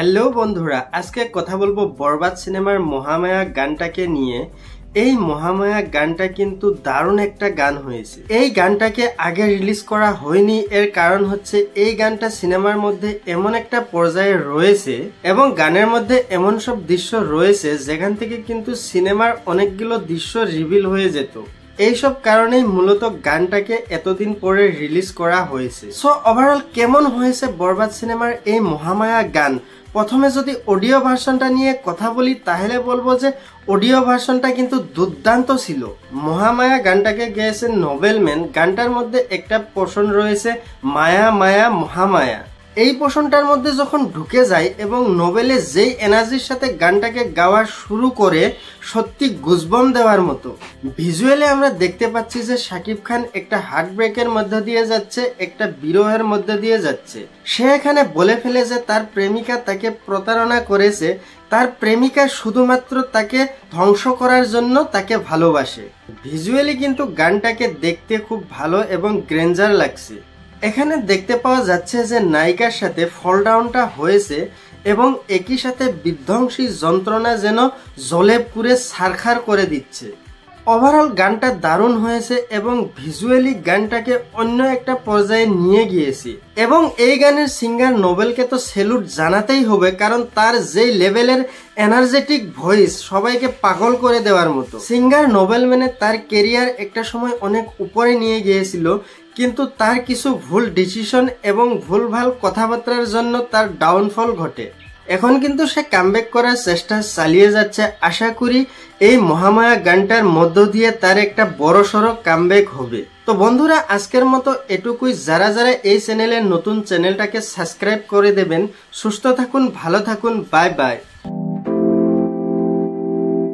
Hello বন্ধুরা, আজকে কথা বলবো বরবাদ সিনেমার মহামায়া গানটাকে নিয়ে। এই মহামায়া গানটা কিন্তু দারুণ একটা গান হয়েছে। এই গানটাকে আগে রিলিজ করা হয়নি, এর কারণ হচ্ছে এই গানটা সিনেমার মধ্যে এমন একটা পর্যায়ে রয়েছে এবং গানের মধ্যে এমন সব দৃশ্য রয়েছে যেখান থেকে কিন্তু সিনেমার অনেকগুলো দৃশ্য রিভিল হয়ে যেত। এইসব কারণেই মূলত গানটাকে এতদিন পরে রিলিজ করা হয়েছে। সো ওভারঅল কেমন হয়েছে বরবাদ সিনেমার এই মহামায়া গান? প্রথমে যদি অডিও ভার্সনটা নিয়ে কথা বলি তাহলে বলবো যে অডিও ভার্সনটা কিন্তু দুর্দান্ত ছিল। মহামায়া গানটাকে গেয়েছেন নোবেলম্যান। গানটার মধ্যে একটা পোর্শন রয়েছে মায়া মায়া মহামায়া। এই পোর্শনটার মধ্যে যখন ঢুকে যায় এবং নোবেলে যেই এনার্জির সাথে গানটাকে গাওয়া শুরু করে, সত্যি গুজবম দেওয়ার মতো। ভিজুয়ালি আমরা দেখতে পাচ্ছি যে শাকিব খান একটা হার্ট ব্রেকের মধ্যে দিয়ে যাচ্ছে, একটা বিরহের মধ্যে দিয়ে যাচ্ছে। সে এখানে বলে ফেলে যে তার প্রেমিকা তাকে প্রতারণা করেছে, তার প্রেমিকা শুধুমাত্র তাকে ধ্বংস করার জন্য তাকে ভালোবাসে। ভিজুয়ালি কিন্তু গানটাকে দেখতে খুব ভালো এবং গ্রেঞ্জার লাগছে। এখানে দেখতে পাওয়া যাচ্ছে যে নায়িকার সাথে ফল ডাউনটা হয়েছে এবং একই সাথে বিধ্বংসী যন্ত্রণা যেন জ্বলে পুড়ে ছারখার করে দিচ্ছে। ওভারঅল গানটা দারুণ হয়েছে এবং ভিজুয়ালি গানটাকে অন্য একটা পর্যায়ে নিয়ে গিয়েছে। এবং এই গানের সিঙ্গার নোবেলকে তো স্যালুট জানাতেই হবে, কারণ তার যেই লেভেলের এনার্জেটিক ভয়েস সবাইকে পাগল করে দেওয়ার মতো। সিঙ্গার নোবেলম্যানের তার কেরিয়ার একটা সময় অনেক উপরে নিয়ে গিয়েছিল, কিন্তু তার কিছু ভুল ডিসিশন এবং ভুলভাল কথাবার্তার জন্য তার ডাউনফল ঘটে। এখন কিন্তু সে কামব্যাক করার চেষ্টা চালিয়ে যাচ্ছে। আশা করি এই মহামায়া গানটার মধ্য দিয়ে তার একটা বড়সড় কামব্যাক হবে। তো বন্ধুরা, আজকের মতো এটুকুই। যারা যারা এই চ্যানেলের নতুন, চ্যানেলটাকে সাবস্ক্রাইব করে দেবেন। সুস্থ থাকুন, ভালো থাকুন, বাই বাই।